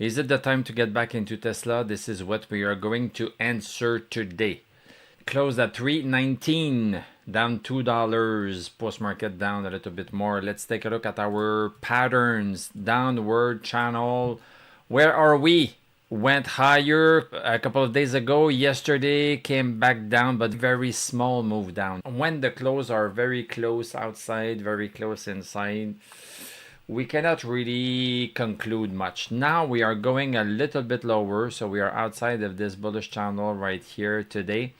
Is it the time to get back into Tesla? This is what we are going to answer today. Closed at 319, down $2. Post-market down a little bit more. Let's take a look at our patterns. Downward channel. Where are we? Went higher a couple of days ago. Yesterday came back down, but very small move down. When the close are very close outside, very close inside, we cannot really conclude much. Now we are going a little bit lower, so we are outside of this bullish channel right here today.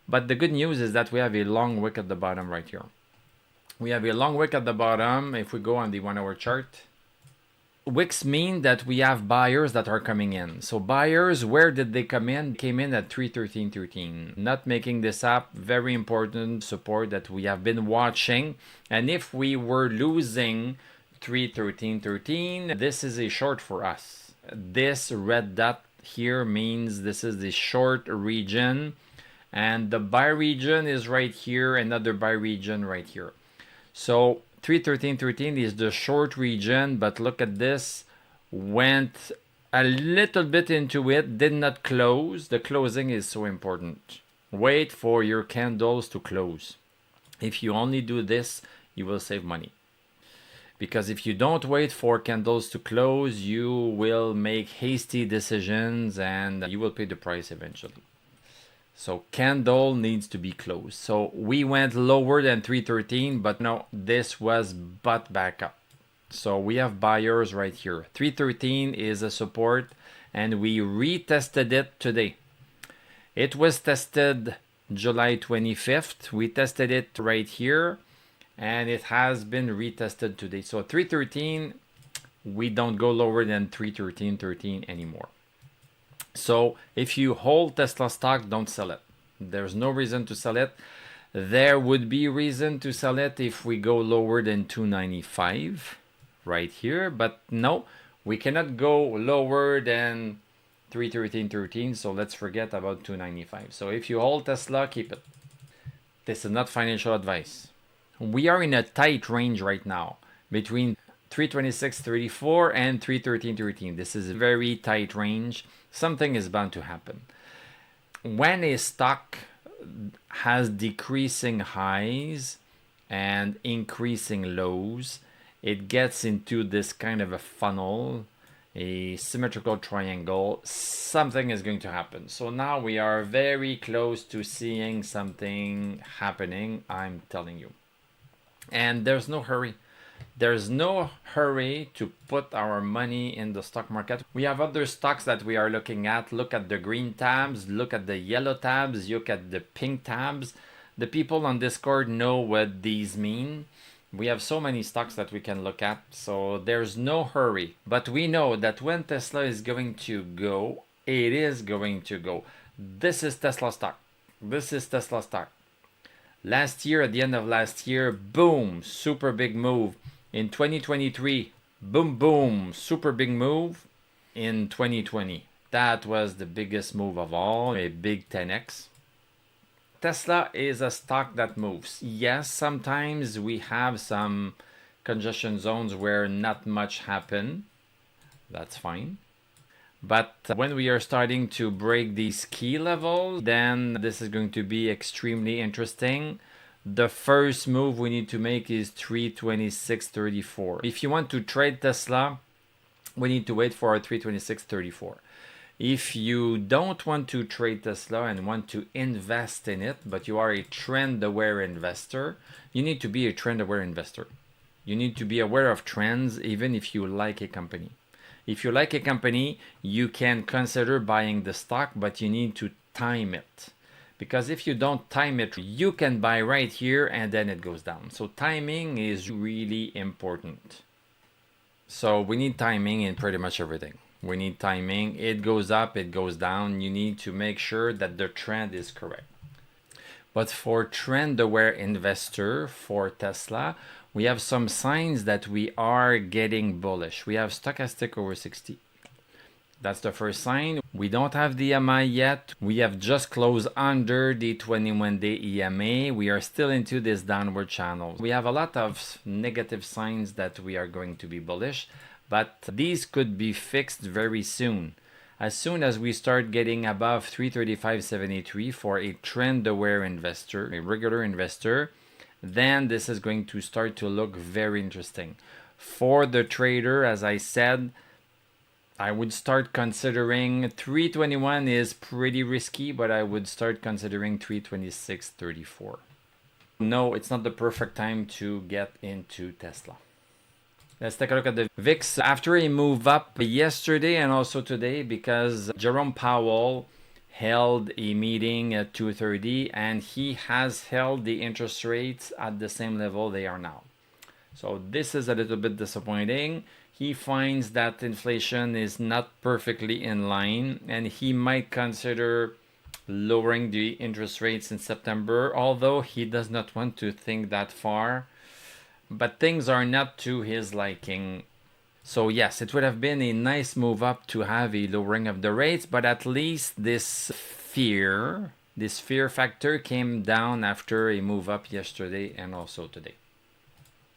But the good news is that we have a long wick at the bottom right here. We have a long wick at the bottom. If we go on the 1 hour chart, wicks mean that we have buyers that are coming in. So buyers, where did they come in? Came in at 313.13. Not making this up. Very important support that we have been watching. And if we were losing 313.13, this is a short for us. This red dot here means this is the short region, and the buy region is right here, another buy region right here. So 313.13 is the short region, but look at this, went a little bit into it, did not close. The closing is so important. Wait for your candles to close. If you only do this, you will save money. Because if you don't wait for candles to close, you will make hasty decisions and you will pay the price eventually. So candle needs to be closed. So we went lower than 313, but no, this was butt back up. So we have buyers right here. 313 is a support and we retested it today. It was tested July 25th. We tested it right here. And it has been retested today. So 313, we don't go lower than 313.13 anymore. So if you hold Tesla stock, don't sell it. There's no reason to sell it. There would be reason to sell it if we go lower than 295 right here. But no, we cannot go lower than 313.13. So let's forget about 295. So if you hold Tesla, keep it. This is not financial advice. We are in a tight range right now between 326.34 and 313.13. This is a very tight range. Something is bound to happen. When a stock has decreasing highs and increasing lows, it gets into this kind of a funnel, a symmetrical triangle. Something is going to happen. So now we are very close to seeing something happening, I'm telling you. And there's no hurry. There's no hurry to put our money in the stock market. We have other stocks that we are looking at. Look at the green tabs, look at the yellow tabs, look at the pink tabs. The people on Discord know what these mean. We have so many stocks that we can look at, so there's no hurry. But we know that when Tesla is going to go, it is going to go. This is Tesla stock. This is Tesla stock. Last year, at the end of last year, boom, super big move. In 2023, boom, boom, super big move. In 2020, that was the biggest move of all, a big 10x. Tesla is a stock that moves. Yes, sometimes we have some congestion zones where not much happen. That's fine. But when we are starting to break these key levels, then this is going to be extremely interesting. The first move we need to make is 326.34. If you want to trade Tesla, we need to wait for 326.34. If you don't want to trade Tesla and want to invest in it, but you are a trend-aware investor, you need to be a trend-aware investor. You need to be aware of trends even if you like a company. If you like a company, you can consider buying the stock, but you need to time it. Because if you don't time it, you can buy right here and then it goes down. So timing is really important. So we need timing in pretty much everything. We need timing. It goes up, it goes down. You need to make sure that the trend is correct. But for trend-aware investor, for Tesla, we have some signs that we are getting bullish. We have stochastic over 60. That's the first sign. We don't have the EMA yet. We have just closed under the 21-day EMA. We are still into this downward channel. We have a lot of negative signs that we are going to be bullish, but these could be fixed very soon. As soon as we start getting above 335.73 for a trend-aware investor, a regular investor, then this is going to start to look very interesting. For the trader, as I said, I would start considering 321 is pretty risky, but I would start considering 326.34. No, it's not the perfect time to get into Tesla. Let's take a look at the VIX. After a move up yesterday and also today, because Jerome Powell held a meeting at 2:30 and he has held the interest rates at the same level they are now. So this is a little bit disappointing. He finds that inflation is not perfectly in line and he might consider lowering the interest rates in September, although he does not want to think that far. But things are not to his liking. So yes, it would have been a nice move up to have a lowering of the rates, but at least this fear factor came down after a move up yesterday and also today.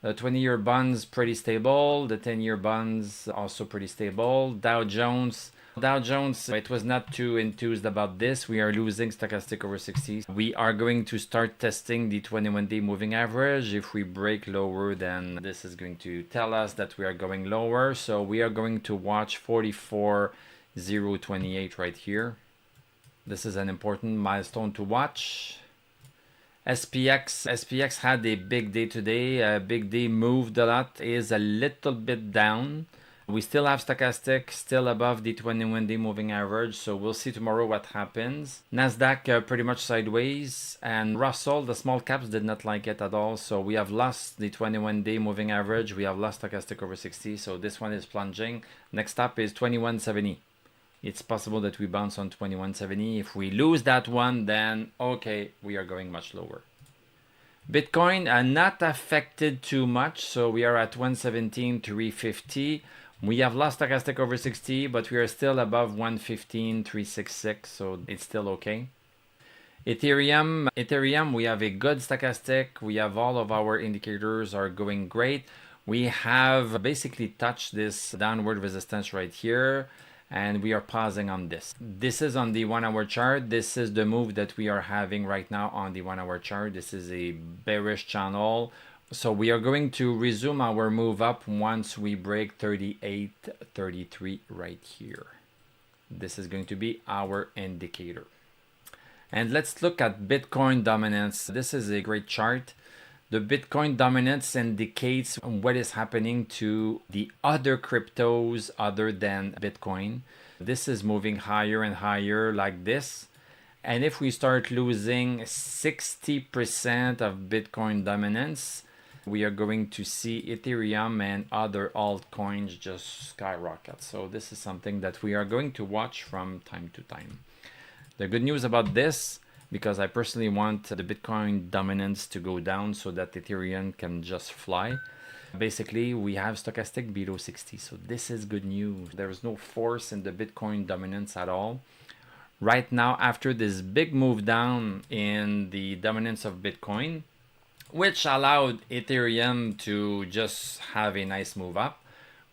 The 20-year bonds pretty stable. The 10-year bonds also pretty stable. Dow Jones, it was not too enthused about this. We are losing stochastic over 60. We are going to start testing the 21-day moving average. If we break lower, then this is going to tell us that we are going lower. So we are going to watch 44.028 right here. This is an important milestone to watch. SPX had a big day today. A big day, moved a lot, is a little bit down. We still have stochastic still above the 21-day moving average, so we'll see tomorrow what happens. Nasdaq pretty much sideways, and Russell, the small caps, did not like it at all. So we have lost the 21-day moving average. We have lost stochastic over 60, so this one is plunging. Next up is 2170. It's possible that we bounce on 2170. If we lose that one, then okay, we are going much lower. Bitcoin not affected too much, so we are at 117,350. We have lost stochastic over 60, but we are still above 115,366, so it's still okay. Ethereum, we have a good stochastic. We have all of our indicators are going great. We have basically touched this downward resistance right here, and we are pausing on this. This is on the 1 hour chart. This is the move that we are having right now on the 1 hour chart. This is a bearish channel. So we are going to resume our move up once we break 38.33 right here. This is going to be our indicator. And let's look at Bitcoin dominance. This is a great chart. The Bitcoin dominance indicates what is happening to the other cryptos other than Bitcoin. This is moving higher and higher like this. And if we start losing 60% of Bitcoin dominance, we are going to see Ethereum and other altcoins just skyrocket. So this is something that we are going to watch from time to time. The good news about this, because I personally want the Bitcoin dominance to go down so that Ethereum can just fly. Basically, we have stochastic below 60. So this is good news. There is no force in the Bitcoin dominance at all. Right now, after this big move down in the dominance of Bitcoin, which allowed Ethereum to just have a nice move up,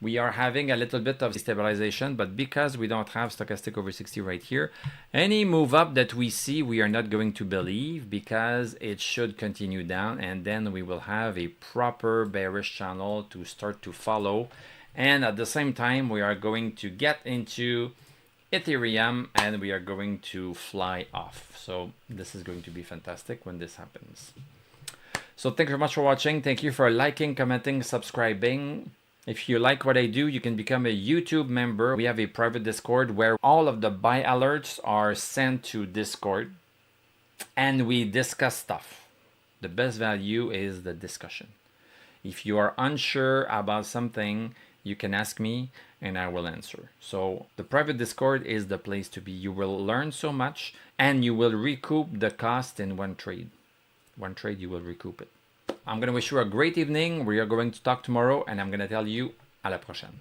we are having a little bit of stabilization, but because we don't have stochastic over 60 right here, any move up that we see, we are not going to believe because it should continue down, and then we will have a proper bearish channel to start to follow. And at the same time, we are going to get into Ethereum and we are going to fly off. So this is going to be fantastic when this happens. So thank you very much for watching. Thank you for liking, commenting, subscribing. If you like what I do, you can become a YouTube member. We have a private Discord where all of the buy alerts are sent to Discord and we discuss stuff. The best value is the discussion. If you are unsure about something, you can ask me and I will answer. So the private Discord is the place to be. You will learn so much and you will recoup the cost in one trade. One trade, you will recoup it. I'm going to wish you a great evening. We are going to talk tomorrow and I'm going to tell you à la prochaine.